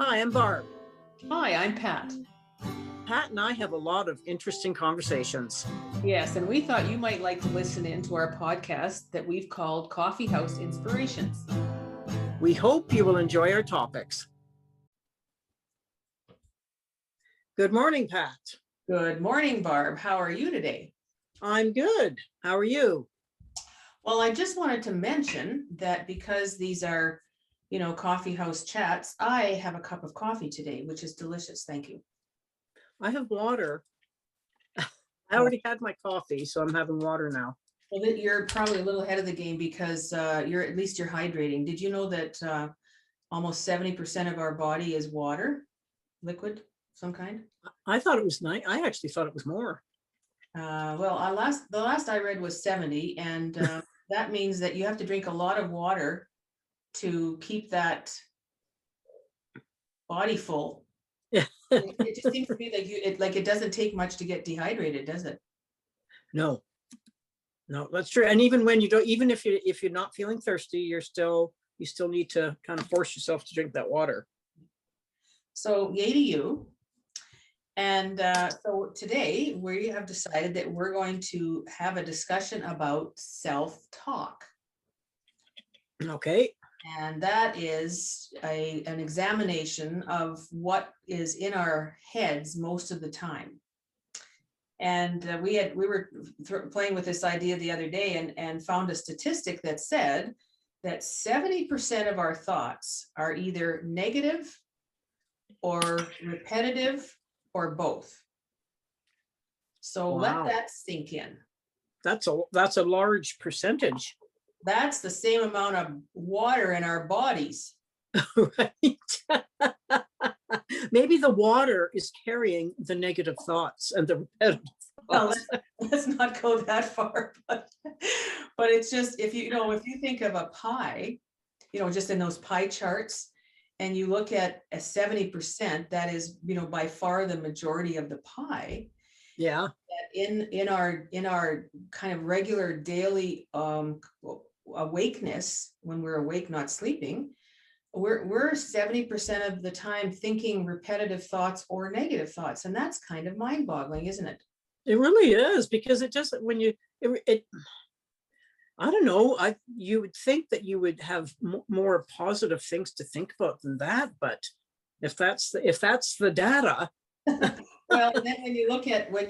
Hi, I'm Barb. Hi, I'm Pat. Pat and I have a lot of interesting conversations. Yes, and we thought you might like to listen in to our podcast that we've called Coffee House Inspirations. We hope you will enjoy our topics. Good morning, Pat. Good morning, Barb. How are you today? I'm good. How are you? Well, I just wanted to mention that because these are, coffee house chats, I have a cup of coffee today, which is delicious. Thank you. I have water. I already had my coffee, so I'm having water now. Well, you're probably a little ahead of the game because you're hydrating. Did you know that almost 70% of our body is water, liquid, some kind? I thought it was nice. I actually thought it was more. The last I read was 70, and that means that you have to drink a lot of water to keep that body full. Yeah. It just seems to me like it doesn't take much to get dehydrated, does it? No, that's true. And even when you don't, even if you're not feeling thirsty, you still need to kind of force yourself to drink that water. So yay to you. And so today we have decided that we're going to have a discussion about self-talk. Okay. And that is an examination of what is in our heads most of the time. And we were playing with this idea the other day and found a statistic that said that 70% of our thoughts are either negative or repetitive or both. So Let that sink in. That's a large percentage. That's the same amount of water in our bodies. Right. Maybe the water is carrying the negative thoughts and the repetitive thoughts. Well, let's not go that far, but it's just, if you think of a pie, just in those pie charts, and you look at a 70%, that is, by far the majority of the pie. Yeah. In our kind of regular daily awakeness, when we're awake, not sleeping, we're 70% of the time thinking repetitive thoughts or negative thoughts, and that's kind of mind-boggling, isn't it? It really is, because it just, when you I don't know, you would think that you would have more positive things to think about than that, but if that's the data. Well, and then when you look at where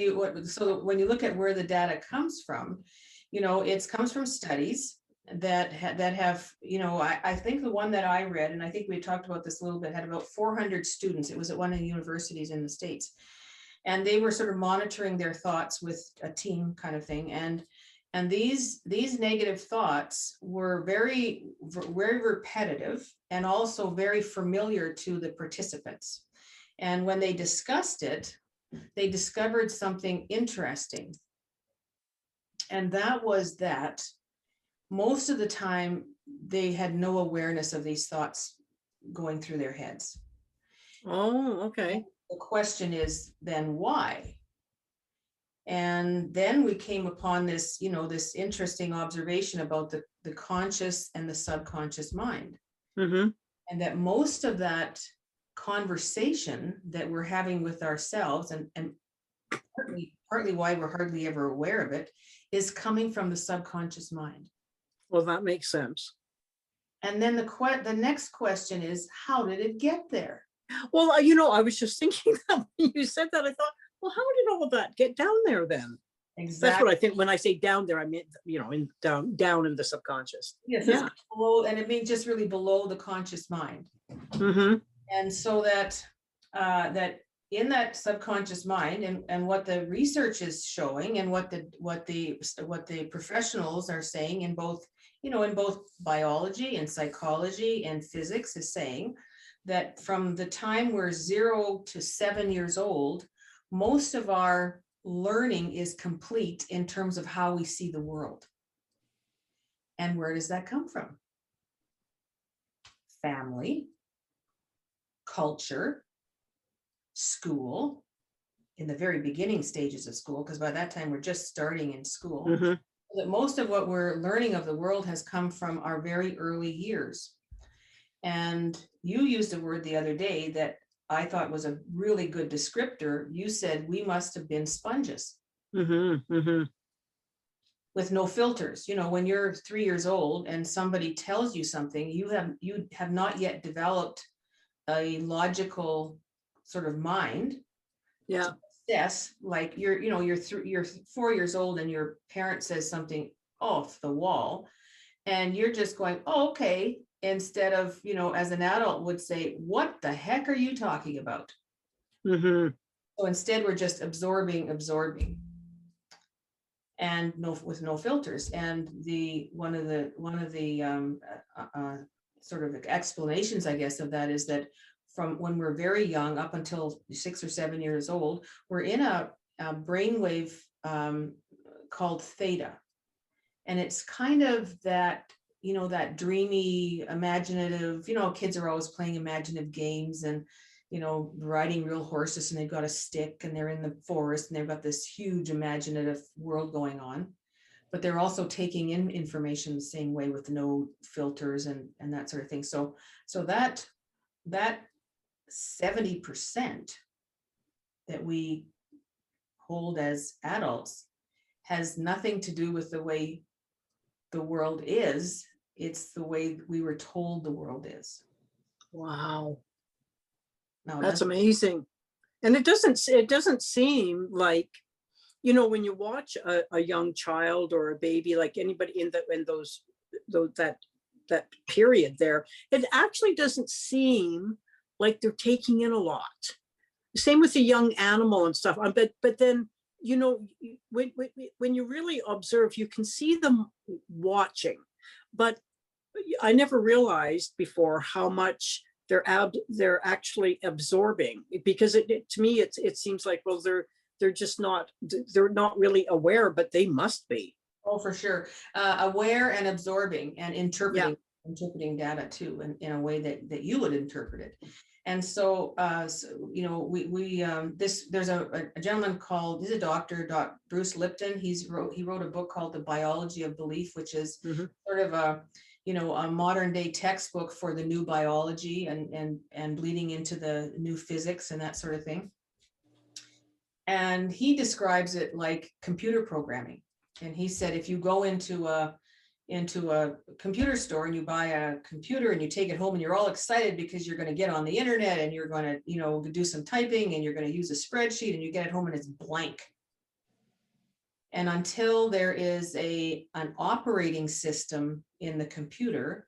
the data comes from, it comes from studies that have, I think the one that I read, and I think we talked about this a little bit, had about 400 students. It was at one of the universities in the States, and they were sort of monitoring their thoughts with a team kind of thing. And these negative thoughts were very, very repetitive and also very familiar to the participants. And when they discussed it, they discovered something interesting. And that was that most of the time they had no awareness of these thoughts going through their heads. Oh, okay. And the question is then why? And then we came upon this, this interesting observation about the conscious and the subconscious mind. Mm-hmm. And that most of that conversation that we're having with ourselves, and partly why we're hardly ever aware of it, is coming from the subconscious mind. Well, that makes sense. And then the next question is, how did it get there? Well, I was just thinking that when you said that, I thought, well, how did all of that get down there then? Exactly. That's what I think when I say down there. I mean, down in the subconscious. Yes, yeah. Below, and it means just really below the conscious mind. Mm-hmm. And so that in that subconscious mind, and what the research is showing, and what the professionals are saying in both biology and psychology and physics, is saying that from the time we're 0 to 7 years old, most of our learning is complete in terms of how we see the world. And where does that come from? Family, culture, school, in the very beginning stages of school, because by that time we're just starting in school. Mm-hmm. That most of what we're learning of the world has come from our very early years. And you used a word the other day that I thought was a really good descriptor. You said we must have been sponges. With no filters. You know, when you're 3 years old and somebody tells you something, you have not yet developed a logical sort of mind. Yeah. Yes, like you're 4 years old and your parent says something off the wall, and you're just going, oh, okay, instead of, as an adult would say, what the heck are you talking about? So instead we're just absorbing, and with no filters. And one of the sort of explanations, I guess, of that is that from when we're very young up until 6 or 7 years old, we're in a brainwave called theta. And it's kind of that, that dreamy, imaginative, kids are always playing imaginative games and, riding real horses, and they've got a stick and they're in the forest and they've got this huge imaginative world going on. But they're also taking in information the same way with no filters and that sort of thing. So that 70% that we hold as adults has nothing to do with the way the world is. It's the way we were told the world is. Wow. No, That's amazing. And it doesn't seem like, when you watch a young child or a baby, like anybody in that period there, it actually doesn't seem like they're taking in a lot. Same with a young animal and stuff. But then, when you really observe, you can see them watching. But I never realized before how much they're actually absorbing, because to me it seems like, well, they're just not really aware, but they must be. Oh, for sure. Aware and absorbing and interpreting data too, in a way that you would interpret it. And so, there's a gentleman he's a doctor, Bruce Lipton. He wrote a book called The Biology of Belief, which is sort of a modern day textbook for the new biology and bleeding into the new physics and that sort of thing. And he describes it like computer programming. And he said, if you go into a computer store and you buy a computer and you take it home and you're all excited because you're going to get on the internet and you're going to, do some typing and you're going to use a spreadsheet, and you get it home and it's blank. And until there is an operating system in the computer,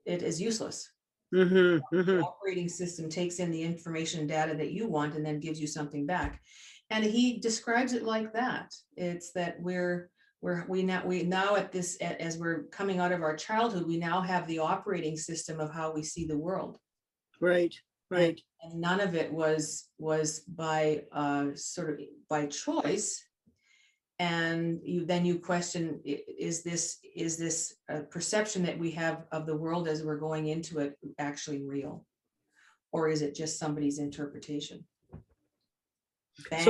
it is useless. The operating system takes in the information and data that you want and then gives you something back. And he describes it like that. It's that we now at this, as we're coming out of our childhood, we now have the operating system of how we see the world. Right. And none of it was by sort of by choice. And then you question, is this a perception that we have of the world as we're going into it actually real, or is it just somebody's interpretation? Bam.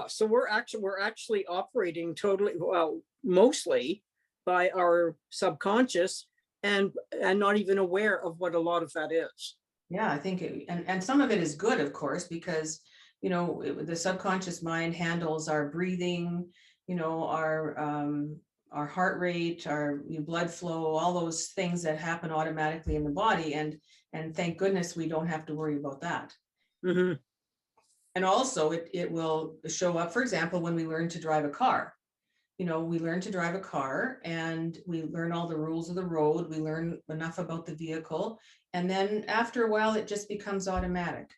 So we're actually operating totally, well, mostly by our subconscious, and not even aware of what a lot of that is. Yeah, I think and some of it is good, of course, because the subconscious mind handles our breathing, our heart rate, our blood flow, all those things that happen automatically in the body, and thank goodness we don't have to worry about that. And also it will show up, for example, when we learn to drive a car. We learn to drive a car and we learn all the rules of the road. We learn enough about the vehicle. And then after a while, it just becomes automatic.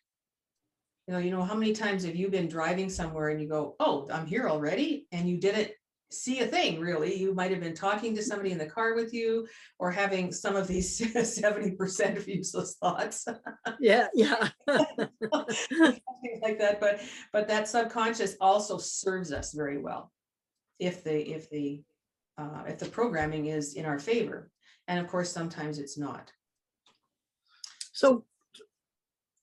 How many times have you been driving somewhere and you go, oh, I'm here already? And you didn't see a thing, really. You might have been talking to somebody in the car with you, or having some of these 70% of useless thoughts. Yeah. Something like that. But that subconscious also serves us very well if the programming is in our favor. And of course, sometimes it's not. So,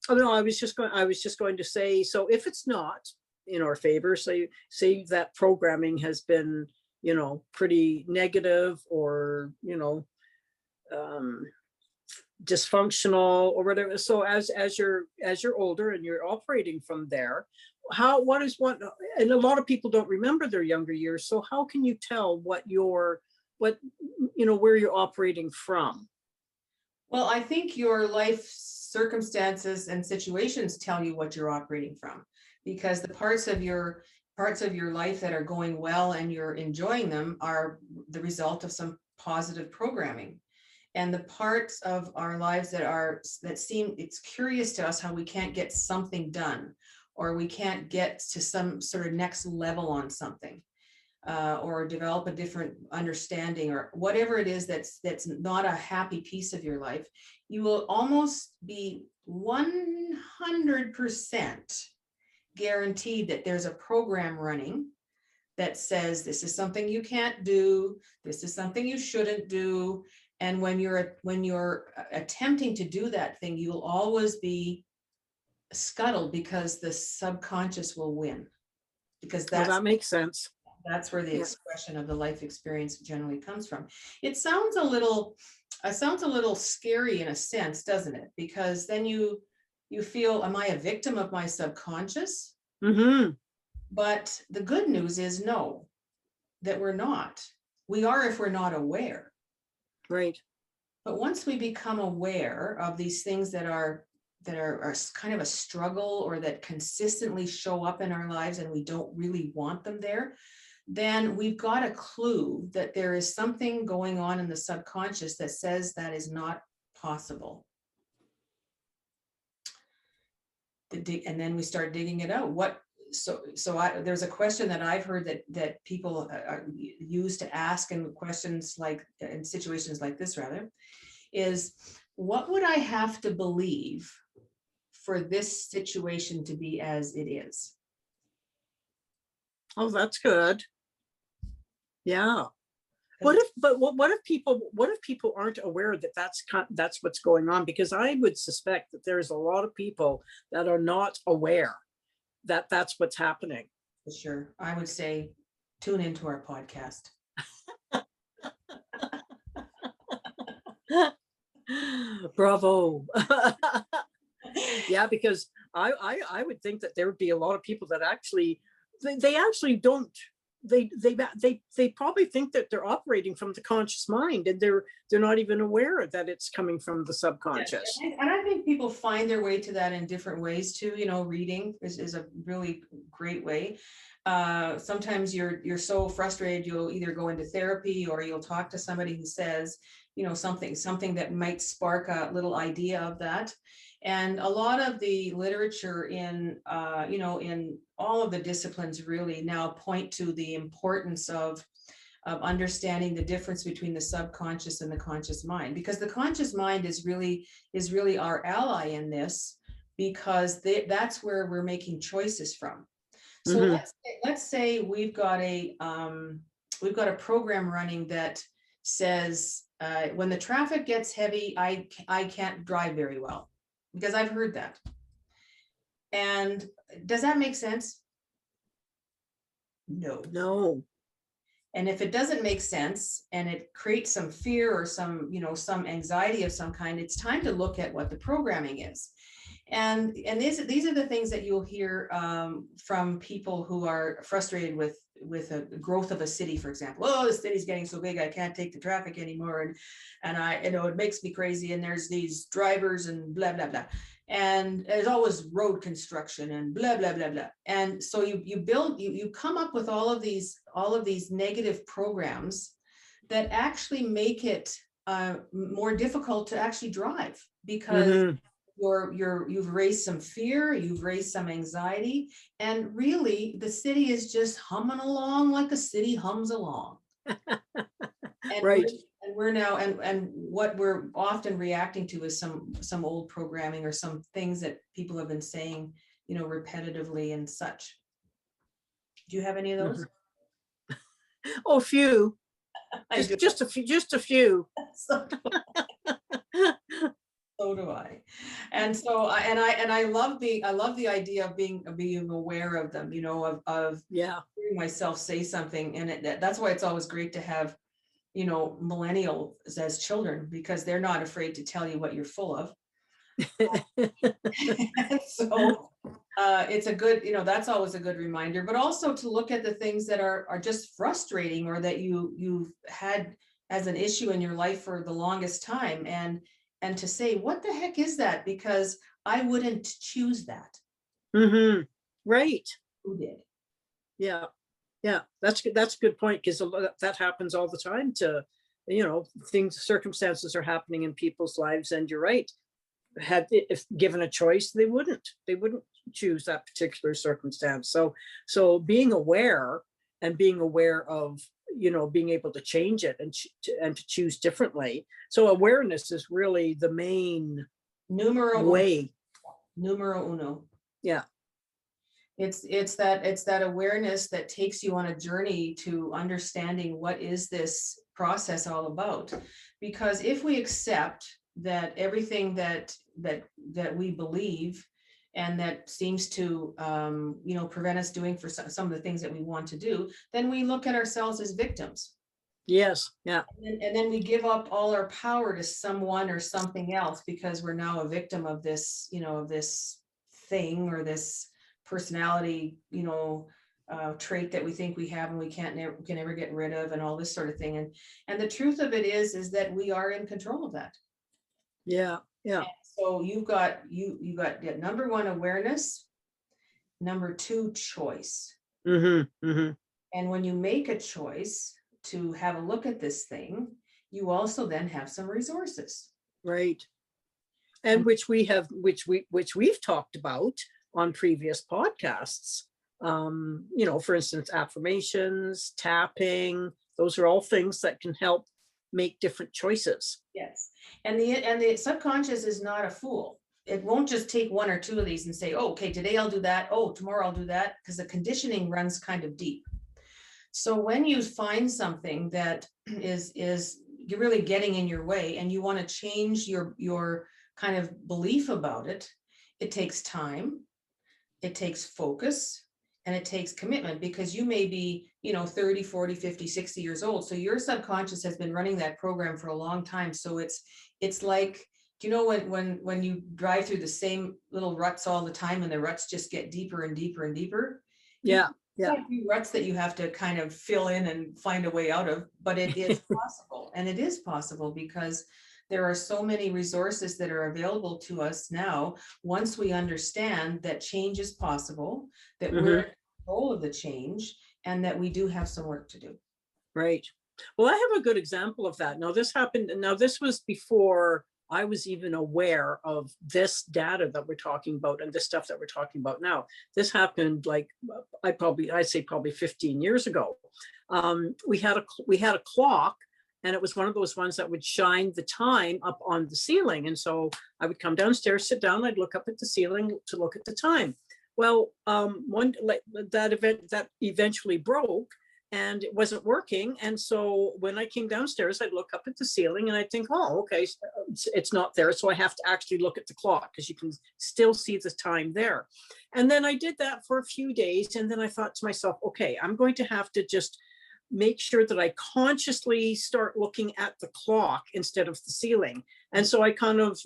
no, I was just going to say, so if it's not in our favor, say that programming has been, pretty negative, or, dysfunctional or whatever. So as you're older and you're operating from there, what is what, and a lot of people don't remember their younger years. So how can you tell what where you're operating from? Well, I think your life circumstances and situations tell you what you're operating from, because the parts of your life that are going well and you're enjoying them are the result of some positive programming. And the parts of our lives that seem, it's curious to us how we can't get something done, or we can't get to some sort of next level on something, or develop a different understanding, or whatever it is that's not a happy piece of your life, you will almost be 100% guaranteed that there's a program running that says this is something you can't do, this is something you shouldn't do. And when you're attempting to do that thing, you'll always be scuttled, because the subconscious will win, because That makes sense. that's where the expression of the life experience generally comes from. It sounds a little scary in a sense, doesn't it? Because then you feel, am I a victim of my subconscious? Mm-hmm. But the good news is no, that we're not. We are if we're not aware. Right. But once we become aware of these things that are kind of a struggle, or that consistently show up in our lives and we don't really want them there, then we've got a clue that there is something going on in the subconscious that says that is not possible. And then we start digging it out. There's a question that I've heard that people use to ask in situations like this, rather, is, what would I have to believe for this situation to be as it is? Oh, that's good. Yeah. What if people aren't aware that that's what's going on? Because I would suspect that there's a lot of people that are not aware that that's what's happening. For sure. I would say tune into our podcast. Bravo. Yeah, because I would think that there would be a lot of people that actually they actually don't, they probably think that they're operating from the conscious mind, and they're not even aware that it's coming from the subconscious. Yeah. And I think people find their way to that in different ways too. Reading is a really great way. Sometimes you're so frustrated, you'll either go into therapy, or you'll talk to somebody who says, something that might spark a little idea of that. And a lot of the literature in all of the disciplines really now point to the importance of understanding the difference between the subconscious and the conscious mind, because the conscious mind is really our ally in this, because that's where we're making choices from. So let's say we've got a program running that says, when the traffic gets heavy, I can't drive very well, because I've heard that. And does that make sense? No. And if it doesn't make sense, and it creates some fear or some anxiety of some kind, it's time to look at what the programming is. And these are the things that you'll hear from people who are frustrated with the growth of a city, for example. Oh, the city's getting so big, I can't take the traffic anymore, and it makes me crazy. And there's these drivers and blah blah blah, and there's always road construction and blah blah blah blah. And so you come up with all of these negative programs that actually make it more difficult to actually drive, because you've raised some fear, you've raised some anxiety, and really the city is just humming along like a city hums along. And right. We're now, and what we're often reacting to is some old programming, or some things that people have been saying, repetitively and such. Do you have any of those? Oh, a few. Just a few. So do I. And so I love the idea of being aware of them, of hearing myself say something. And that's why it's always great to have, millennials as children, because they're not afraid to tell you what you're full of. So it's a good, that's always a good reminder, but also to look at the things that are just frustrating, or that you've had as an issue in your life for the longest time, and to say, what the heck is that? Because I wouldn't choose that. Right. Who did? Yeah. Yeah. That's good. That's a good point, because that happens all the time to, circumstances are happening in people's lives. And you're right. If given a choice, they wouldn't choose that particular circumstance. So being aware of, being able to change it and to choose differently. So awareness is really the main way. Numero uno. Yeah. It's that awareness that takes you on a journey to understanding what is this process all about. Because if we accept that everything that we believe, and that seems to prevent us doing for some of the things that we want to do, then we look at ourselves as victims. Yes. Yeah. And then we give up all our power to someone or something else, because we're now a victim of this, this thing, or this personality, trait that we think we have and we can never get rid of, and all this sort of thing. And the truth of it is that we are in control of that. Yeah. Yeah. And so you got number one, awareness. Number two, choice. And when you make a choice to have a look at this thing, you also then have some resources. Right. And which we've talked about on previous podcasts. For instance, affirmations, tapping, those are all things that can help make different choices. Yes. And the subconscious is not a fool. It won't just take one or two of these and say, oh, okay, today I'll do that. Oh, tomorrow I'll do that, because the conditioning runs kind of deep. So when you find something that is you're really getting in your way, and you want to change your kind of belief about it, it takes time, it takes focus, and it takes commitment, because you may be, 30, 40, 50, 60 years old. So your subconscious has been running that program for a long time. So it's like, when you drive through the same little ruts all the time, and the ruts just get deeper and deeper and deeper. Yeah. Yeah. A few ruts that you have to kind of fill in and find a way out of, but it is possible. And it is possible because there are so many resources that are available to us now, once we understand that change is possible, that we're in control of the change, and that we do have some work to do. Right. Well, I have a good example of that. Now, this was before I was even aware of this data that we're talking about and this stuff that we're talking about now. This happened I'd say probably 15 years ago. We had a clock, and it was one of those ones that would shine the time up on the ceiling. And so I would come downstairs, sit down, I'd look up at the ceiling to look at the time. Well, that eventually broke, and it wasn't working. And so when I came downstairs, I'd look up at the ceiling and I'd think, oh, okay, it's not there. So I have to actually look at the clock, because you can still see the time there. And then I did that for a few days. And then I thought to myself, okay, I'm going to have to just make sure that I consciously start looking at the clock instead of the ceiling. And so I kind of,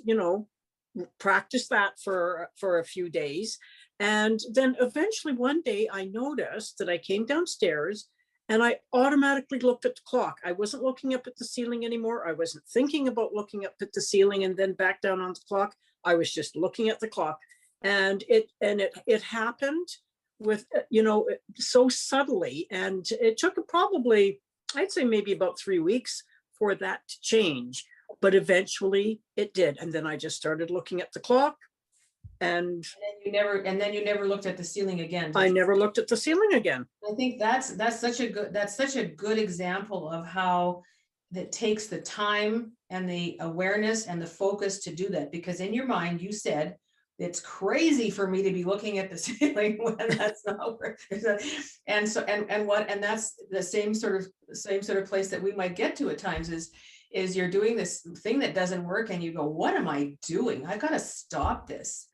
practiced that for a few days. And then eventually one day I noticed that I came downstairs and I automatically looked at the clock. I wasn't looking up at the ceiling anymore. I wasn't thinking about looking up at the ceiling and then back down on the clock. I was just looking at the clock. And it happened with, so subtly. And it took probably, I'd say maybe about 3 weeks for that to change. But eventually it did. And then I just started looking at the clock. And then you never looked at the ceiling again. I never looked at the ceiling again. I think that's such a good example of how that takes the time and the awareness and the focus to do that. Because in your mind, you said, it's crazy for me to be looking at the ceiling when that's not where. And that's the same sort of place that we might get to at times is you're doing this thing that doesn't work, and you go, what am I doing? I got to stop this.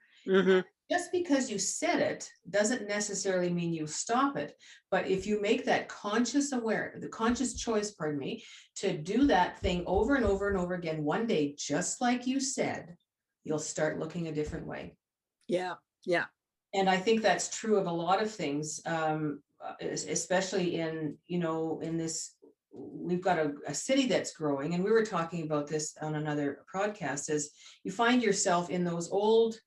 just because you said it doesn't necessarily mean you stop it. But if you make that the conscious choice, pardon me, to do that thing over and over and over again, one day, just like you said, you'll start looking a different way. Yeah. Yeah. And I think that's true of a lot of things, especially in, in this, we've got a city that's growing, and we were talking about this on another podcast, is you find yourself in those old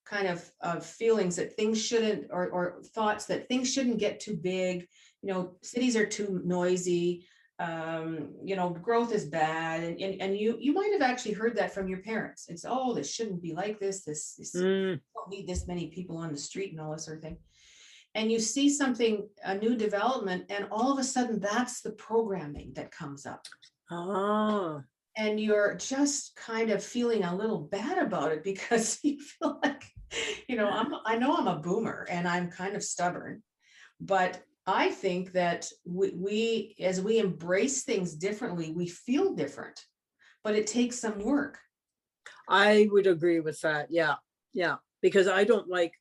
kind of feelings that things shouldn't, or thoughts that things shouldn't get too big, cities are too noisy, growth is bad, and you might have actually heard that from your parents. It's, oh, this shouldn't be like this don't need this many people on the street and all this sort of thing. And you see something, a new development, and all of a sudden that's the programming that comes up. Oh. And you're just kind of feeling a little bad about it, because you feel like, I know I'm a boomer and I'm kind of stubborn, but I think that we as we embrace things differently, we feel different, but it takes some work. I would agree with that. Yeah. Yeah. Because I don't like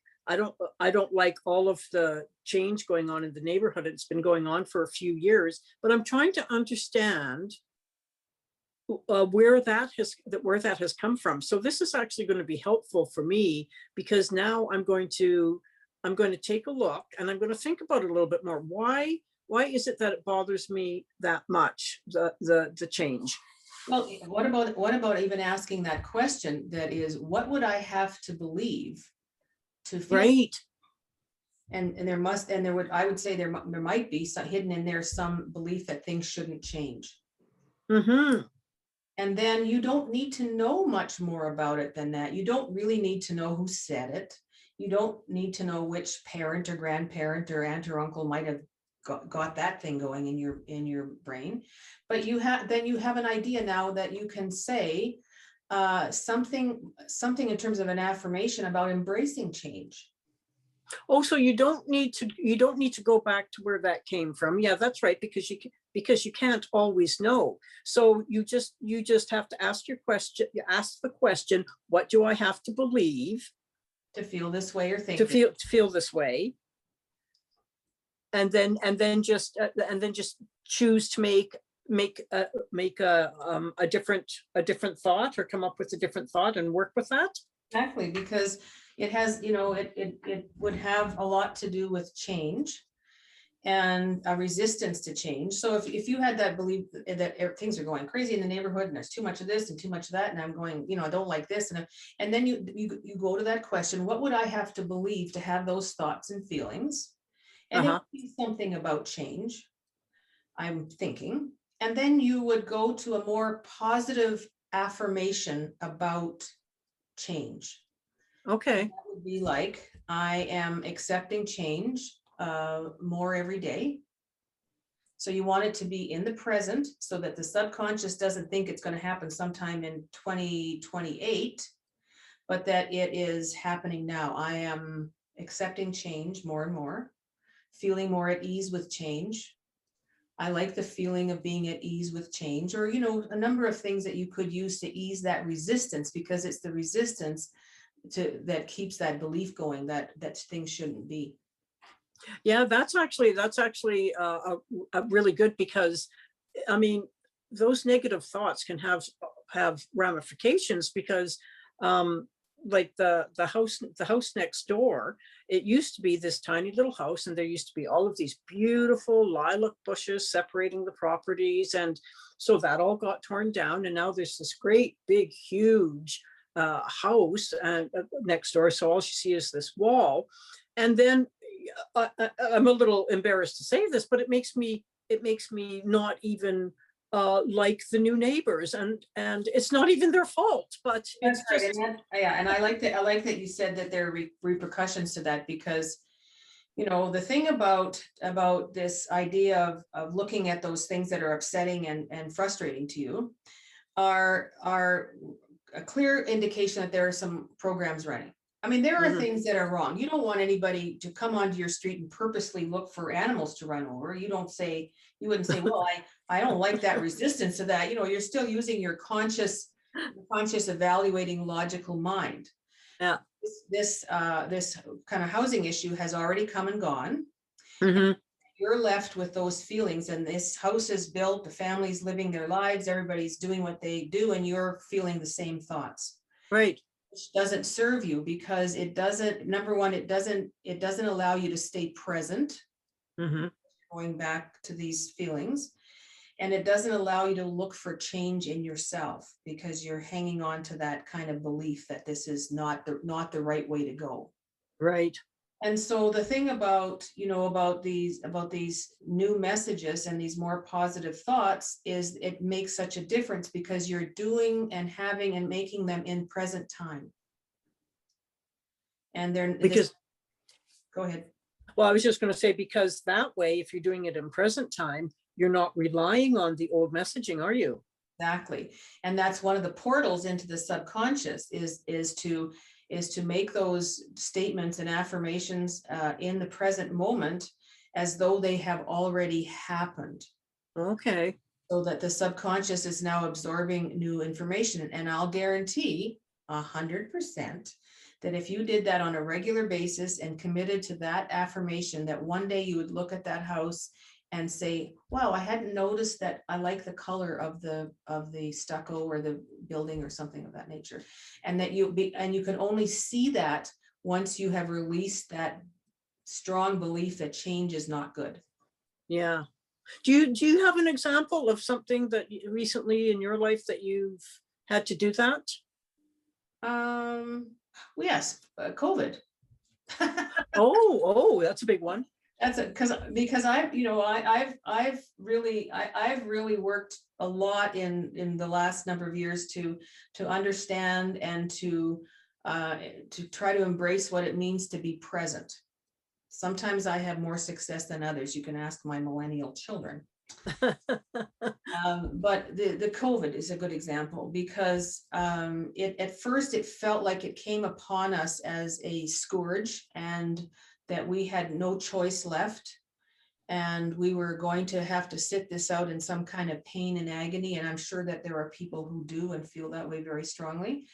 all of the change going on in the neighborhood. It's been going on for a few years, but I'm trying to understand where that has come from. So this is actually going to be helpful for me, because now I'm going to take a look, and I'm going to think about it a little bit more. Why is it that it bothers me that much, the change? Well, what about even asking that question, that is, what would I have to believe to feel? Right. And I would say there might be some hidden in there, some belief that things shouldn't change. Mm-hmm. And then you don't need to know much more about it than that. You don't really need to know who said it. You don't need to know which parent or grandparent or aunt or uncle might have got that thing going in your brain. But you have an idea now that you can say something in terms of an affirmation about embracing change. Oh, so you don't need to go back to where that came from. Yeah, that's right, because you can't always know. So you just have to ask your question. You ask the question, what do I have to believe to feel this way, or think to feel this way? And then just choose to make a different thought, or come up with a different thought and work with that. Exactly, because it has, it would have a lot to do with change and a resistance to change. So if you had that belief that things are going crazy in the neighborhood, and there's too much of this and too much of that, and I'm going, I don't like this, and then you go to that question, what would I have to believe to have those thoughts and feelings? And it would be something about change, I'm thinking. And then you would go to a more positive affirmation about change. Okay. And that would be like, I am accepting change more every day. So you want it to be in the present, so that the subconscious doesn't think it's going to happen sometime in 2028, but that it is happening now. I am accepting change more and more, feeling more at ease with change. I like the feeling of being at ease with change, or, a number of things that you could use to ease that resistance, because it's the resistance that keeps that belief going, that things shouldn't be. Yeah, that's actually a really good, because I mean, those negative thoughts can have ramifications, because like the house next door, it used to be this tiny little house, and there used to be all of these beautiful lilac bushes separating the properties, and so that all got torn down, and now there's this great big huge house next door, so all you see is this wall. And then I'm a little embarrassed to say this, but it makes me not even like the new neighbors, and it's not even their fault, but it's That's just right. And I like that you said that there are repercussions to that, because the thing about this idea of looking at those things that are upsetting and frustrating to you are a clear indication that there are some programs running. I mean, there are things that are wrong. You don't want anybody to come onto your street and purposely look for animals to run over. You wouldn't say, well, I don't like that resistance to that. You're still using your conscious evaluating logical mind. Yeah. this kind of housing issue has already come and gone. Mhm. You're left with those feelings, and this house is built, the family's living their lives, everybody's doing what they do, and you're feeling the same thoughts, Right. which doesn't serve you, because it doesn't, number one, it doesn't allow you to stay present, Mhm. going back to these feelings. And it doesn't allow you to look for change in yourself, because you're hanging on to that kind of belief that this is not the right way to go. Right. And so the thing about, about these new messages and these more positive thoughts is it makes such a difference, because you're doing and having and making them in present time. And they're Because, go ahead. well, I was just going to say, because that way, if you're doing it in present time, you're not relying on the old messaging, are you? Exactly. And that's one of the portals into the subconscious, is to make those statements and affirmations in the present moment, as though they have already happened, Okay. so that the subconscious is now absorbing new information. And I'll guarantee 100% that if you did that on a regular basis and committed to that affirmation, that one day you would look at that house and say, wow, I hadn't noticed that I like the color of the stucco or the building or something of that nature. And that you can only see that once you have released that strong belief that change is not good. Yeah. Do you have an example of something that recently in your life that you've had to do that? Yes, COVID. Oh, that's a big one. That's it, because I've really worked a lot in the last number of years to understand and to try to embrace what it means to be present. Sometimes I have more success than others. You can ask my millennial children. But the COVID is a good example, because it at first it felt like it came upon us as a scourge, and that we had no choice left, and we were going to have to sit this out in some kind of pain and agony. And I'm sure that there are people who do and feel that way very strongly.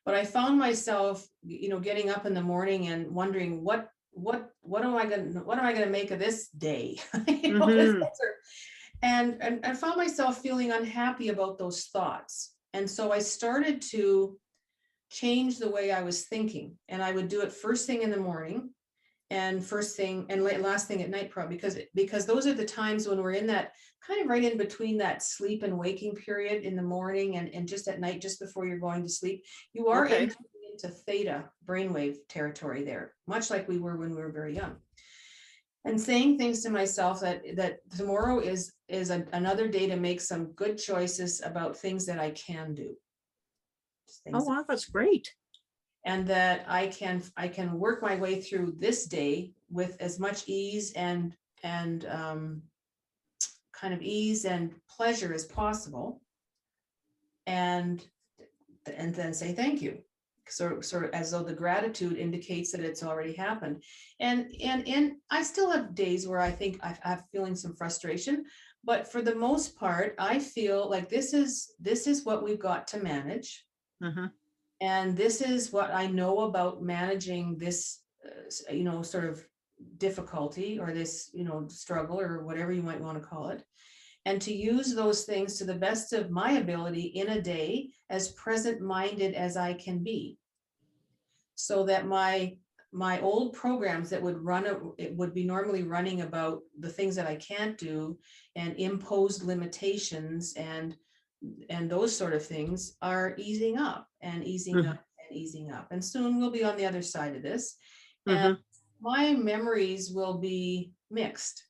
But I found myself, getting up in the morning and wondering what am I going to make of this day? Mhm. And I found myself feeling unhappy about those thoughts. And so I started to change the way I was thinking. And I would do it first thing in the morning, and first thing and last thing at night, probably, because those are the times when we're in that kind of right in between that sleep and waking period in the morning, and just at night, just before you're going to sleep. You are Okay. into theta brainwave territory there, much like we were when we were very young. And saying things to myself that tomorrow is another day to make some good choices about things that I can do. Oh, wow, that's great. And that I can work my way through this day with as much ease and kind of ease and pleasure as possible, and then say thank you, sort of as though the gratitude indicates that it's already happened. And I still have days where I think I'm feeling some frustration, but for the most part, I feel like this is what we've got to manage. Mm-hmm. And this is what I know about managing this, sort of difficulty, or this, struggle, or whatever you might want to call it. And to use those things to the best of my ability in a day, as present-minded as I can be. So that my old programs that it would be normally running about the things that I can't do, and imposed limitations, and those sort of things, are easing up and easing up and easing up. And soon we'll be on the other side of this. And my memories will be mixed,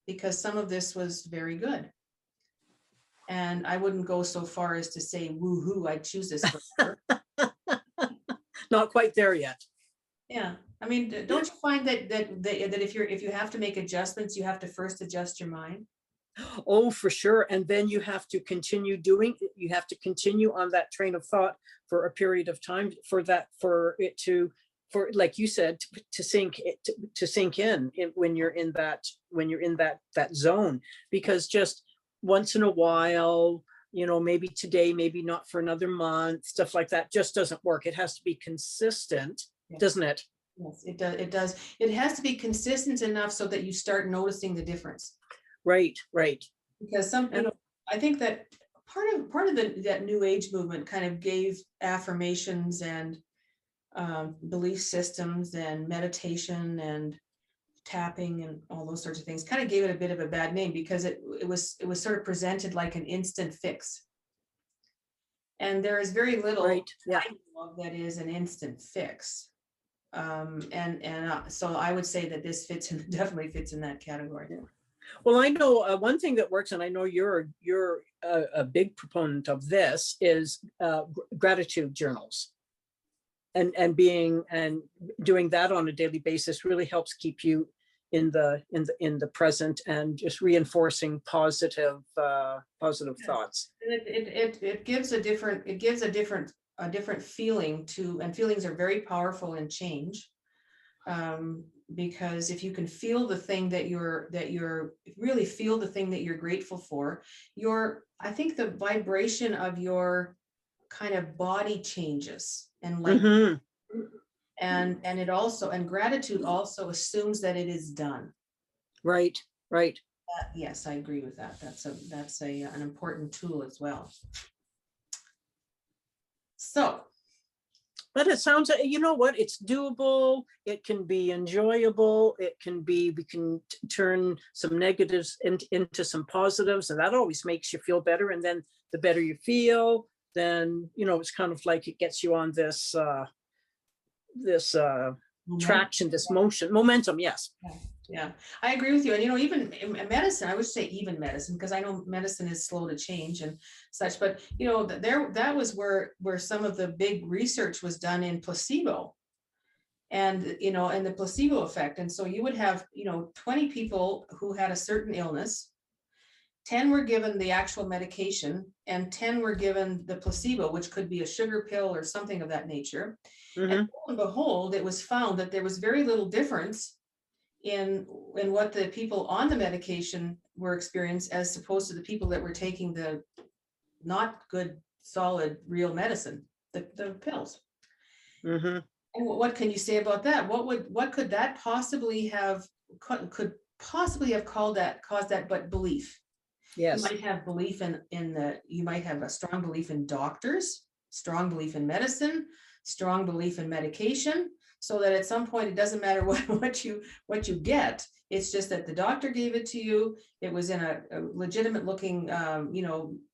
because some of this was very good. And I wouldn't go so far as to say, woohoo, I'd choose this forever. Not quite there yet. Yeah. I mean, don't you find that if you have to make adjustments, you have to first adjust your mind? Oh, for sure. And then you have to continue you have to continue on that train of thought for a period of time, for like you said, to sink in when you're in that zone. Because just once in a while, maybe today, maybe not for another month, stuff like that just doesn't work. It has to be consistent. doesn't it? Yes, it does. It does. It has to be consistent enough so that you start noticing the difference. Right, right. Because I think that part of that New Age movement kind of gave affirmations and belief systems and meditation and tapping and all those sorts of things, kind of gave it a bit of a bad name because it was sort of presented like an instant fix. And there is very little that is an instant fix. So I would say that this definitely fits in that category. Yeah. Well, I know one thing that works, and I know you're a big proponent of this, is gratitude journals, and doing that on a daily basis really helps keep you in the present and just reinforcing positive thoughts. And it gives a different feeling to, and feelings are very powerful in change. Because if you can feel the thing that you're really feel the thing that you're grateful for, I think the vibration of your kind of body changes, and like, and it also, and gratitude also assumes that it is done. Right. Yes, I agree with that. That's an important tool as well. So. But it sounds, you know what, it's doable. It can be enjoyable. We can turn some negatives into some positives, and that always makes you feel better. And then the better you feel, then, it's kind of like it gets you on this traction, this momentum. Yes. Yeah, I agree with you. And, even in medicine, I would say even medicine, because I know medicine is slow to change and such, but, that was where some of the big research was done in placebo and, and the placebo effect. And so you would have, 20 people who had a certain illness, 10 were given the actual medication, and 10 were given the placebo, which could be a sugar pill or something of that nature. And lo and behold, it was found that there was very little difference in what the people on the medication were experiencing as opposed to the people that were taking the not good, solid, real medicine, the pills. And what can you say about that? What could that possibly have caused that, but belief? Yes. You might have belief you might have a strong belief in doctors, strong belief in medicine, strong belief in medication, so that at some point it doesn't matter what you get. It's just that the doctor gave it to you. It was in a legitimate looking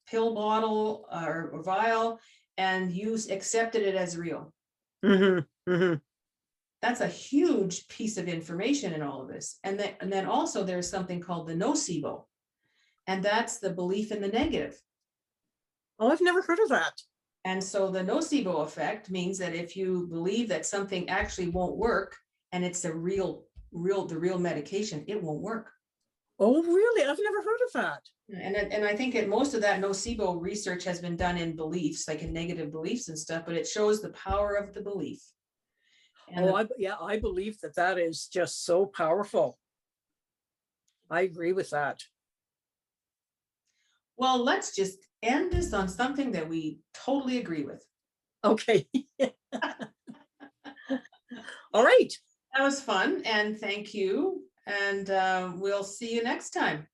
pill bottle or vial, and you accepted it as real. That's a huge piece of information in all of this. And then also there's something called the nocebo, and that's the belief in the negative. Oh, I've never heard of that. And so the nocebo effect means that if you believe that something actually won't work, and it's the real medication, it won't work. Oh, really? I've never heard of that. And I think that most of that nocebo research has been done in beliefs, like in negative beliefs and stuff, but it shows the power of the belief. And I believe that is just so powerful. I agree with that. Well, let's just end this on something that we totally agree with. Okay. All right. That was fun, and thank you. And we'll see you next time.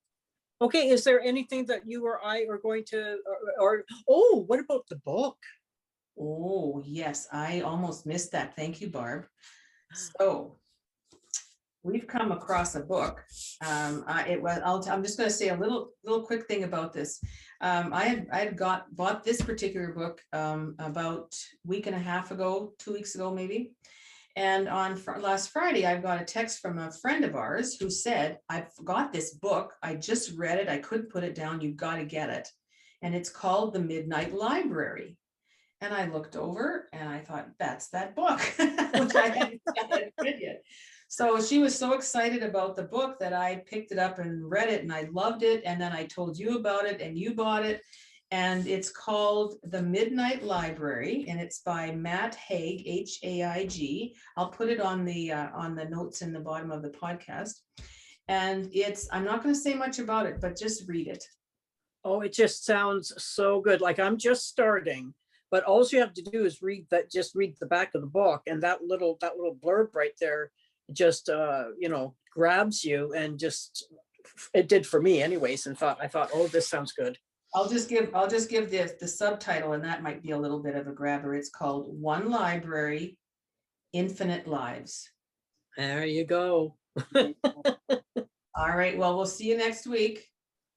Okay. Is there anything that you or I are going to, what about the book? Oh, yes. I almost missed that. Thank you, Barb. So we've come across a book. I'm just going to say a little quick thing about this. I had bought this particular book about a week and a half ago, 2 weeks ago, maybe. And on last Friday, I got a text from a friend of ours who said, "I've got this book. I just read it. I couldn't put it down. You've got to get it." And it's called The Midnight Library. And I looked over and I thought, that's that book, which I hadn't read yet. So she was so excited about the book that I picked it up and read it, and I loved it. And then I told you about it and you bought it. And it's called The Midnight Library, and it's by Matt Haig, Haig. I'll put it on the notes in the bottom of the podcast. And I'm not going to say much about it, but just read it. Oh, it just sounds so good. Like I'm just starting, but all you have to do is just read the back of the book, and that little blurb right there just grabs you, and just, it did for me anyways, and I thought, oh, this sounds good. I'll just give the subtitle, and that might be a little bit of a grabber. It's called One Library, Infinite Lives. There you go. All right, well, we'll see you next week.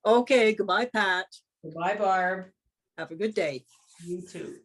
Okay, goodbye, Pat. Goodbye, Barb. Have a good day. You too.